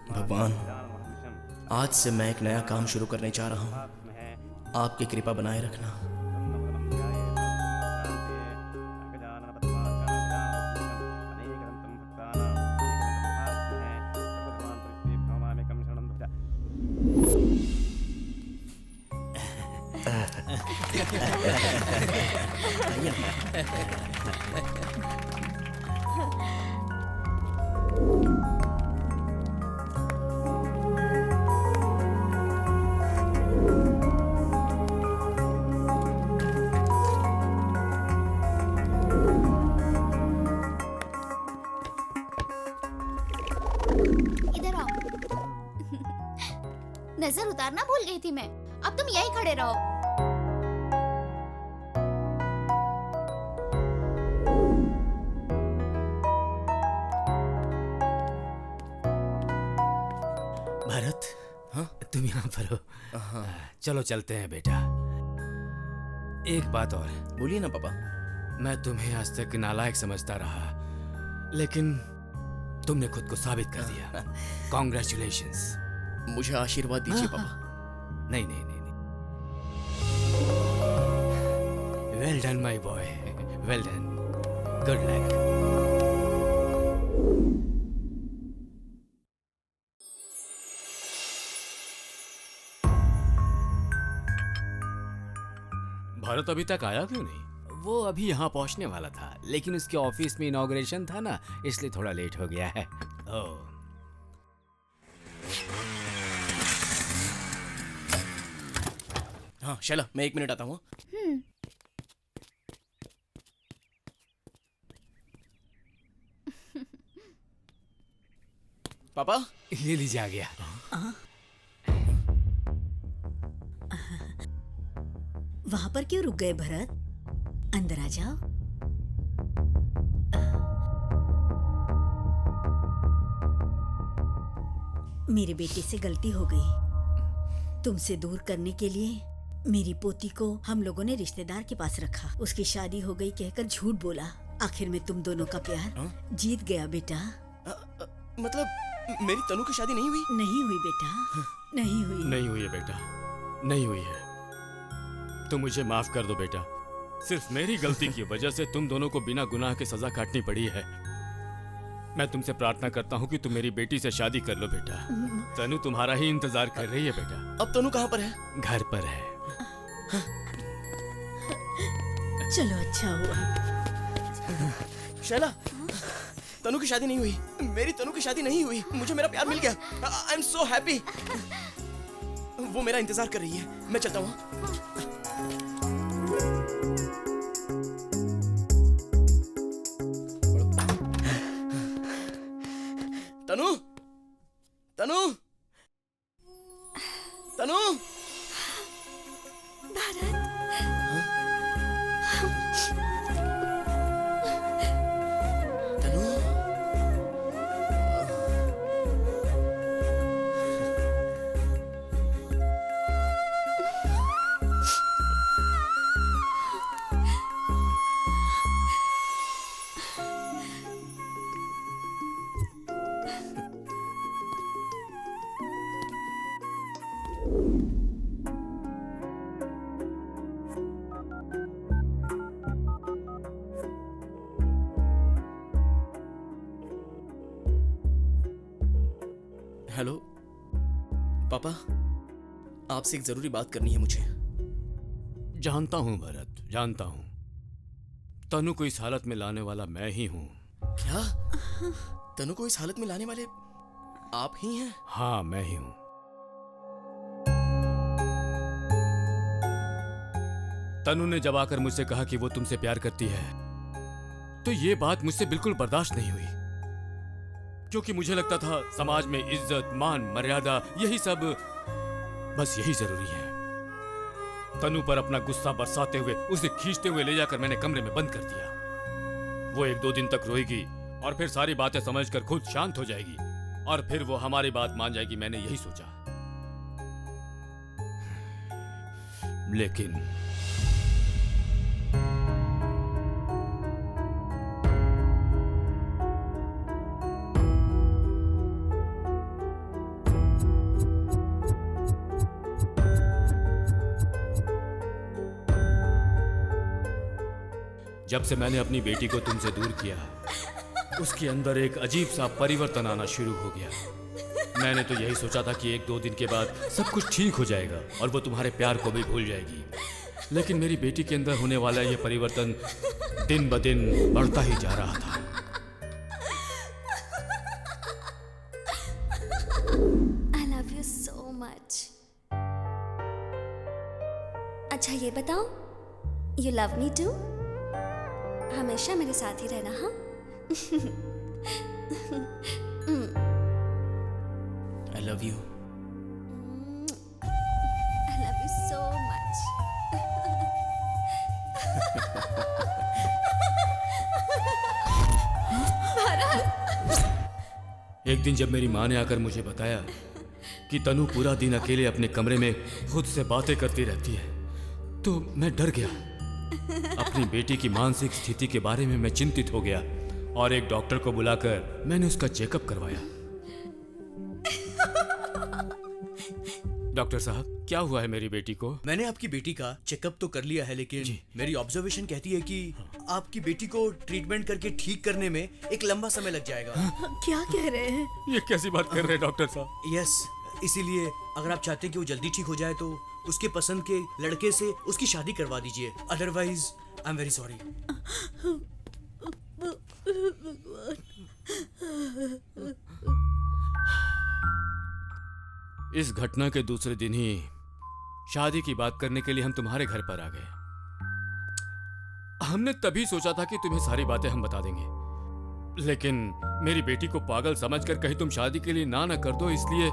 भगवान, आज से मैं एक नया काम शुरू करने जा रहा हूँ। आपकी कृपा बनाए रखना। इधर आओ। नजर उतारना भूल गई थी मैं। अब तुम यहीं खड़े रहो। भरत, हाँ तुम यहाँ पर हो? हाँ। चलो चलते हैं बेटा। एक बात और, बोलिए ना पापा। मैं तुम्हें आज तक नालायक समझता रहा, लेकिन तुमने खुद को साबित कर दिया। कॉन्ग्रेचुलेशंस। मुझे आशीर्वाद दीजिए हाँ, पापा। नहीं नहीं नहीं, well done my boy, well done, good luck. Bharat अभी तक आया क्यों नहीं? वो अभी यहाँ पहुँचने वाला था, लेकिन उसके ऑफिस में इनॉग्रेशन था ना, इसलिए थोड़ा लेट हो गया है। ओह, हाँ शैला, मैं 1 मिनट आता हूँ। पापा, ये लीजिए, आ गया। वहां पर क्यों रुक गए भरत? अंदर आ जाओ। मेरे बेटे से गलती हो गई। तुमसे दूर करने के लिए मेरी पोती को हम लोगों ने रिश्तेदार के पास रखा। उसकी शादी हो गई कहकर झूठ बोला। आखिर में तुम दोनों का प्यार जीत गया बेटा। मतलब मेरी तनु की शादी नहीं हुई? नहीं हुई बेटा, नहीं हुई। नहीं हुई है बेटा, नहीं हुई है। तुम मुझे माफ कर दो बेटा। सिर्फ मेरी गलती की वजह से तुम दोनों को बिना गुनाह के सजा काटनी पड़ी है। मैं तुमसे प्रार्थना करता हूँ कि तुम मेरी बेटी से शादी कर लो बेटा। तनु तुम्हारा ही इंतजार कर रही है बेटा। अब तनु कहाँ पर है? घर पर है। चलो अच्छा हुआ। शैला, तनु की शादी नहीं हुई। मेरी तनु की शादी नहीं हुई। मुझे मेरा प्यार मिल गया। आई एम सो हैप्पी। वो मेरा इंतजार कर रही है। मैं चलता हूँ। तनु, तनु, तनु। भारत, तनु, हेलो पापा, आपसे एक जरूरी बात करनी है मुझे। जानता हूँ भरत, जानता हूँ। तनु को इस हालत में लाने वाला मैं ही हूँ। क्या? तनु को इस हालत में लाने वाले आप ही हैं? हाँ, मैं ही हूँ। तनु ने जब आकर मुझसे कहा कि वो तुमसे प्यार करती है, तो ये बात मुझसे बिल्कुल बर्दाश्त नहीं हुई, क्योंकि मुझे लगता था समाज में इज्जत, मान, मर्यादा, यही सब, बस यही जरूरी है। तनु पर अपना गुस्सा बरसाते हुए, उसे खींचते हुए ले जाकर मैंने कमरे में बंद कर दिया। वो 1-2 दिन तक रोएगी और फिर सारी बातें समझकर खुद शांत हो जाएगी और फिर वो हमारी बात मान जाएगी, मैंने यही सोचा। लेकिन जब से मैंने अपनी बेटी को तुमसे दूर किया, उसके अंदर एक अजीब सा परिवर्तन आना शुरू हो गया। मैंने तो यही सोचा था कि 1-2 दिन के बाद सब कुछ ठीक हो जाएगा और वो तुम्हारे प्यार को भी भूल जाएगी। लेकिन मेरी बेटी के अंदर होने वाला ये परिवर्तन दिन ब दिन बढ़ता ही जा रहा था। I love you so much. अच्छा ये बताओ, you love me too? हमेशा मेरे साथ ही रहना, हाँ? I love you. I love you so much. एक दिन जब मेरी माँ ने आकर मुझे बताया कि तनु पूरा दिन अकेले अपने कमरे में खुद से बातें करती रहती है, तो मैं डर गया। अपनी बेटी की मानसिक स्थिति के बारे में मैं चिंतित हो गया और एक डॉक्टर को बुलाकर मैंने उसका चेकअप करवाया। डॉक्टर साहब, क्या हुआ है मेरी बेटी को? मैंने आपकी बेटी का चेकअप तो कर लिया है, लेकिन मेरी ऑब्जर्वेशन कहती है कि आपकी बेटी को ट्रीटमेंट करके ठीक करने में एक लंबा समय लग जाएगा। क्या कह रहे हैं? ये कैसी बात कर रहे हैं डॉक्टर साहब? यस, इसीलिए अगर आप चाहते हैं कि वो जल्दी ठीक हो जाए तो उसके पसंद के लड़के से उसकी शादी करवा दीजिए। Otherwise I am very sorry. इस घटना के दूसरे दिन ही शादी की बात करने के लिए हम तुम्हारे घर पर आ गए। हमने तभी सोचा था कि तुम्हें सारी बातें हम बता देंगे, लेकिन मेरी बेटी को पागल समझकर कहीं तुम शादी के लिए ना कर दो, इसलिए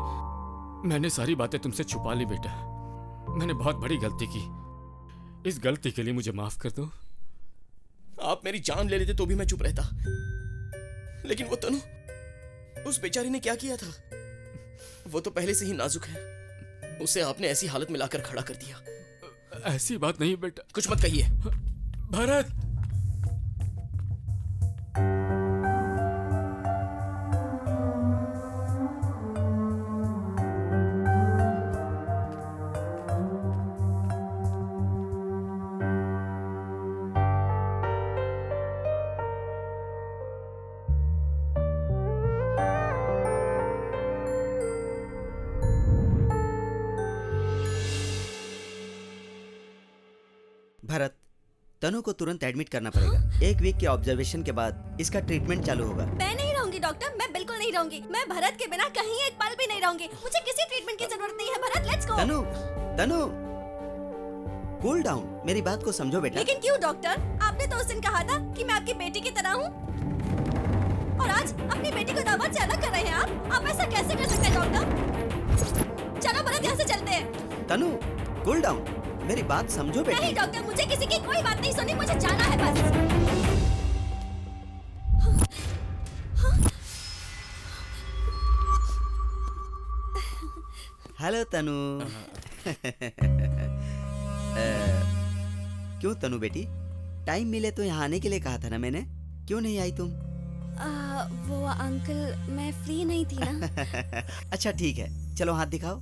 मैंने सारी बातें तुमसे छुपा ली। बेटा, मैंने बहुत बड़ी गलती की। इस गलती के लिए मुझे माफ कर दो। आप मेरी जान ले लेते तो भी मैं चुप रहता, लेकिन वो तनु, उस बेचारी ने क्या किया था? वो तो पहले से ही नाजुक है, उसे आपने ऐसी हालत में लाकर खड़ा कर दिया। ऐसी बात नहीं बेटा। कुछ मत कहिए। भरत, भरत, तनु को तुरंत एडमिट करना पड़ेगा। 1 वीक के ऑब्जर्वेशन के बाद इसका ट्रीटमेंट चालू होगा। मैं नहीं रहूंगी डॉक्टर, मैं बिल्कुल नहीं रहूंगी। मैं भरत के बिना कहीं एक पल भी नहीं रहूंगी। मुझे किसी ट्रीटमेंट की जरूरत नहीं है। Bharat, let's go. Tanu, Tanu, cool down, मेरी बात को समझो बेटा। लेकिन क्यों डॉक्टर? आपने तो उस दिन कहा था कि मैं आपकी बेटी की तरह हूँ, और आज अपनी बेटी को दावत से अलग कर रहे हैं आप ऐसा कैसे कर सकते हैं डॉक्टर? चलो भरत, यहाँ से चलते हैं। तनु, कूल डाउन, मेरी बात समझो बेटा। नहीं डॉक्टर, मुझे किसी की कोई बात नहीं सुननी, मुझे जाना है बस। हेलो तनु। क्यों तनु बेटी, टाइम मिले तो यहाँ आने के लिए कहा था ना मैंने, क्यों नहीं आई तुम? वो अंकल, मैं फ्री नहीं थी ना। अच्छा ठीक है, चलो हाथ दिखाओ।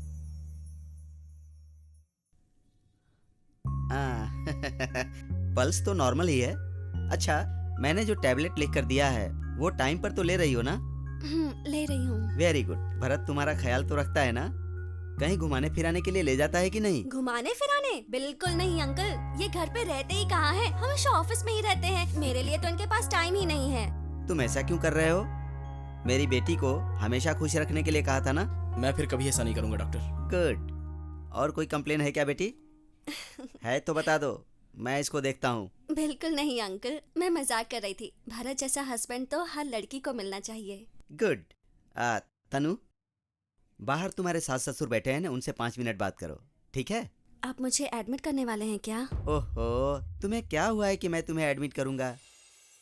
पल्स तो नॉर्मल ही है। अच्छा, मैंने जो टैबलेट लिख कर दिया है वो टाइम पर तो ले रही हो ना? ले रही हूँ। Very good. भरत तुम्हारा ख्याल तो रखता है ना? कहीं घुमाने फिराने के लिए ले जाता है कि नहीं? घुमाने फिराने? बिल्कुल नहीं अंकल, ये घर पे रहते ही कहाँ हैं, हमेशा ऑफिस में ही रहते हैं। मेरे लिए तो इनके पास टाइम ही नहीं है। तुम ऐसा क्यों कर रहे हो? मेरी बेटी को हमेशा खुश रखने के लिए कहा था ना? मैं फिर कभी ऐसा नहीं करूंगा डॉक्टर। गुड। और कोई कंप्लेन है क्या बेटी? है तो बता दो, मैं इसको देखता हूँ। बिल्कुल नहीं अंकल, मैं मजाक कर रही थी। भरत जैसा हस्बैंड तो हर लड़की को मिलना चाहिए। गुड। तनु, बाहर तुम्हारे सास ससुर बैठे हैं ना, उनसे 5 मिनट बात करो, ठीक है? आप मुझे एडमिट करने वाले हैं क्या? ओहो, तुम्हें क्या हुआ है कि मैं तुम्हें एडमिट करूंगा?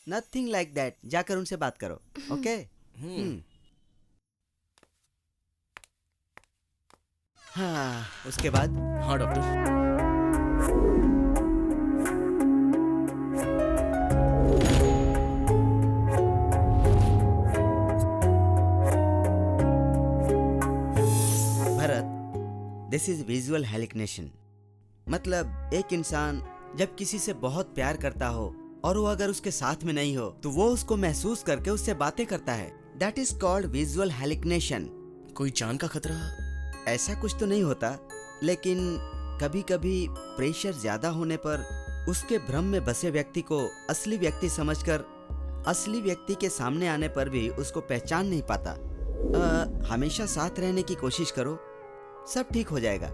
Nothing like that. जाकर उनसे बात करो, ओके? हाँ, उसके बाद? हाँ doctor. This is visual hallucination. मतलब एक इंसान जब किसी से बहुत प्यार करता हो और वो अगर उसके साथ में नहीं हो तो वो उसको महसूस करके उससे बातें करता है। That is called visual hallucination. कोई जान का खतरा? ऐसा कुछ तो नहीं होता, लेकिन कभी कभी प्रेशर ज्यादा होने पर उसके भ्रम में बसे व्यक्ति को असली व्यक्ति समझकर असली व्यक्ति के सामने आने पर भी उसको पहचान नहीं पाता। हमेशा साथ रहने की कोशिश करो, सब ठीक हो जाएगा।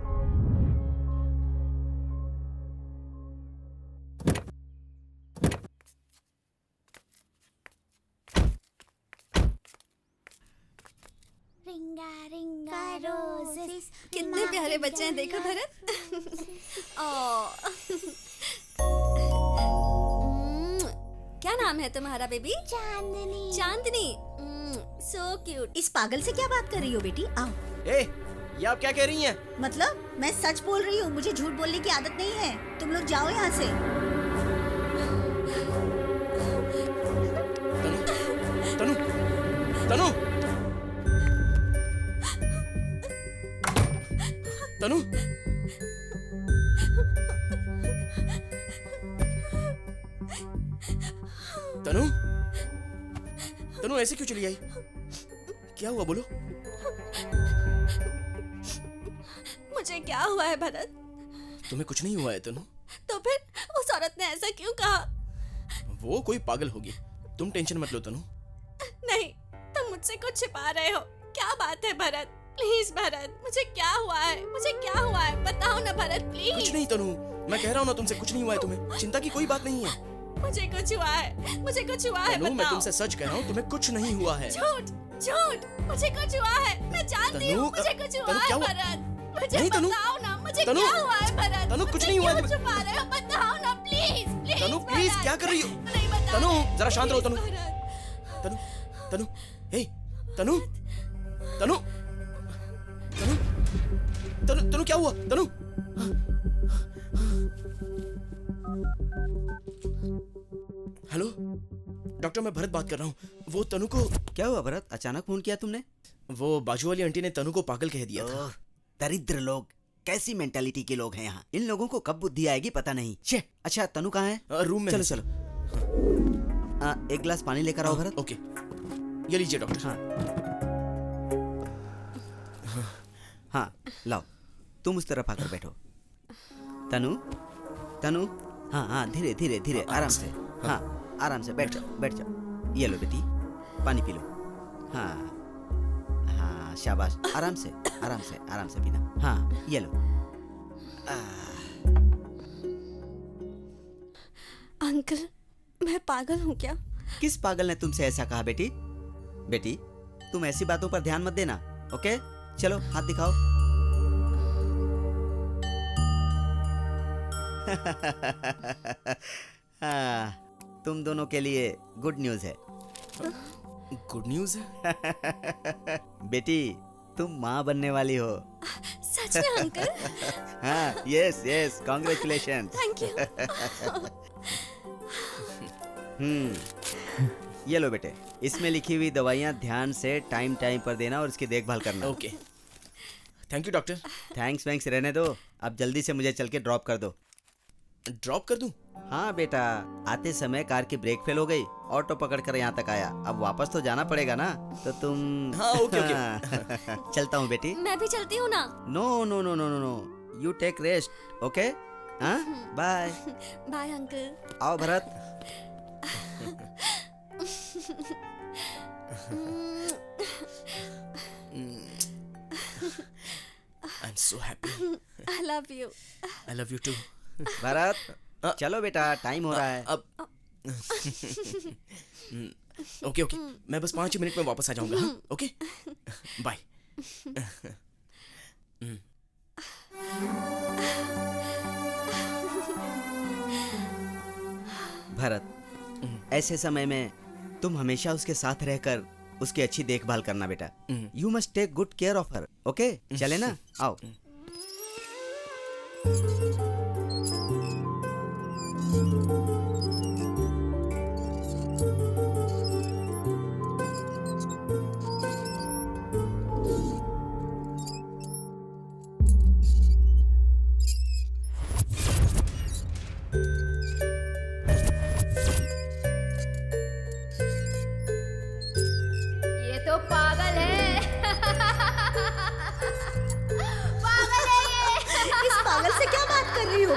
रिंगा रिंगा रोजेस। कितने प्यारे बच्चे हैं, देखो भरत। क्या नाम है तुम्हारा बेबी? चांदनी। चांदनी। So cute. इस पागल से क्या बात कर रही हो बेटी? आओ। ए, ये आप क्या कह रही हैं? मतलब मैं सच बोल रही हूँ, मुझे झूठ बोलने की आदत नहीं है। तुम लोग जाओ यहाँ से। तनु, तनु, तनु, तनु, तनु ऐसे क्यों चली आई? क्या हुआ बोलो? मुझे क्या हुआ है भरत? तुम्हें कुछ नहीं हुआ है तनु। तो फिर उस औरत ने ऐसा क्यों कहा? वो कोई पागल होगी, तुम टेंशन मत लो तनु। नहीं, तुम मुझसे कुछ छिपा रहे हो। क्या बात है भरत? प्लीज भरत, मुझे क्या हुआ है? मुझे क्या हुआ है? बताओ ना भरत, प्लीज। कुछ नहीं तनु, मैं कह रहा हूँ ना तुमसे कुछ नहीं हुआ है, तुम्हें चिंता की कोई बात नहीं है। मुझे कुछ हुआ है, मुझे कुछ हुआ है, तनु, मैं बताओ। तुमसे सच कह रहा हूँ, तुम्हें कुछ नहीं हुआ है। झूठ, झूठ, मुझे कुछ हुआ है। मैं जानती हूँ मुझे कुछ हुआ तनु, क्या है हुआ? भरत। मुझे नहीं, तनु, बताओ ना, मुझे तनु, क्या हुआ है भरत? तनु, कुछ मुझसे नहीं हुआ है। क्यों छुपा रहे हो? बताओ ना please, please. Tanu, please, Bharat. क्या कर रही हो? नहीं बताओ। तनु, जरा शांत रहो, तनु। भरत। तनु, तनु, हे, तनु, तनु, तनु, तनु, तनु क्या हुआ? तनु, हेलो डॉक्टर, मैं भरत बात कर रहा हूँ। वो तनु को, क्या हुआ भरत, अचानक फोन किया तुमने? वो बाजू वाली आंटी ने तनु को पागल कह दिया था। ओह, दरिद्र लोग, कैसी मेंटालिटी के लोग हैं यहाँ। इन लोगों को कब बुद्धि आएगी पता नहीं। छे, अच्छा तनु कहाँ है? रूम में चलो है। चलो। एक गिलास पानी लेकर आओ भरत। ओके, ये लीजिए डॉक्टर। हाँ हाँ, लाओ, तुम उस तरफ आकर बैठो। तनु, तनु, हाँ हाँ, धीरे धीरे धीरे, आराम से। हाँ, आराम से बैठ जाओ, बैठ जाओ। ये लो बेटी, पानी पी लो। हाँ हाँ, शाबाश, आराम से, आराम से, आराम से पीना। हाँ, ये लो। अंकल, मैं पागल हूँ क्या? किस पागल ने तुमसे ऐसा कहा बेटी? बेटी, तुम ऐसी बातों पर ध्यान मत देना, ओके? चलो हाथ दिखाओ। हाँ, तुम दोनों के लिए गुड न्यूज है। गुड न्यूज है? बेटी, तुम माँ बनने वाली हो। सच में अंकल? हाँ, yes yes, congratulation. Thank you. ये लो बेटे, इसमें लिखी हुई दवाइयाँ ध्यान से टाइम टाइम पर देना और इसकी देखभाल करना। Okay, thank you doctor. Thanks वैंक्स रहने दो, अब जल्दी से मुझे चल के ड्रॉप कर दो। ड्रॉप कर दूं? हाँ बेटा, आते समय कार की ब्रेक फेल हो गई, ऑटो पकड़कर यहाँ तक आया, अब वापस तो जाना पड़ेगा ना, तो तुम। हाँ, ओके ओके। चलता हूँ बेटी। मैं भी चलती हूँ ना। No no no no no no, you take rest, okay? हाँ, बाय। Bye uncle. आओ Bharat. I am so happy. I love you. I love you too. Bharat, चलो बेटा, टाइम हो रहा है। अब ओके ओके, मैं बस 5 मिनट में वापस आ जाऊंगा। हाँ? Okay, bye. भरत, ऐसे समय में तुम हमेशा उसके साथ रहकर उसकी अच्छी देखभाल करना बेटा। You must take good care of her, okay? चले ना, आओ।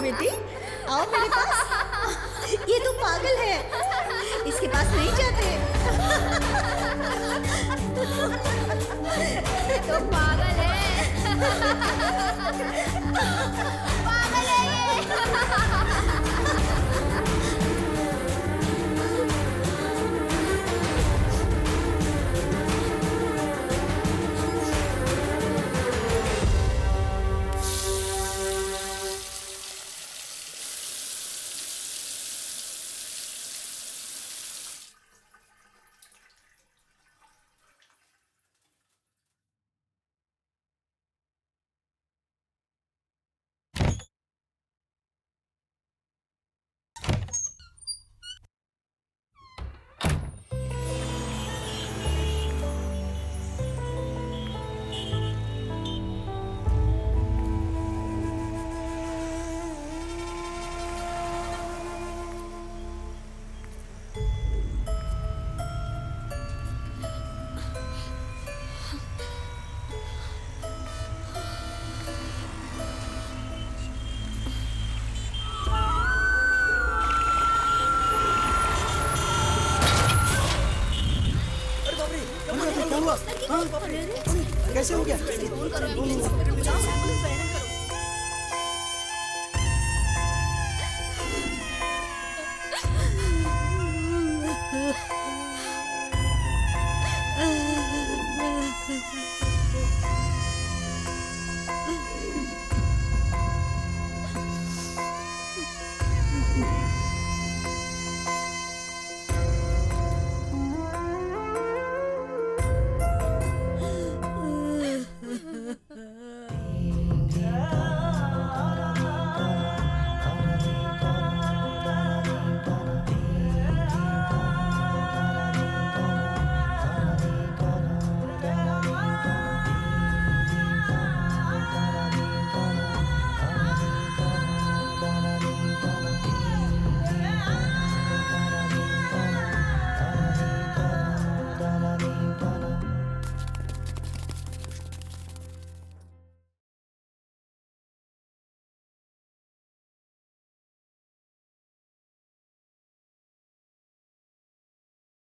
बेटी, आओ मेरे पास। ये तो पागल है, इसके पास नहीं जाते। तो पागल है। पागल है ये। कैसे हो गया?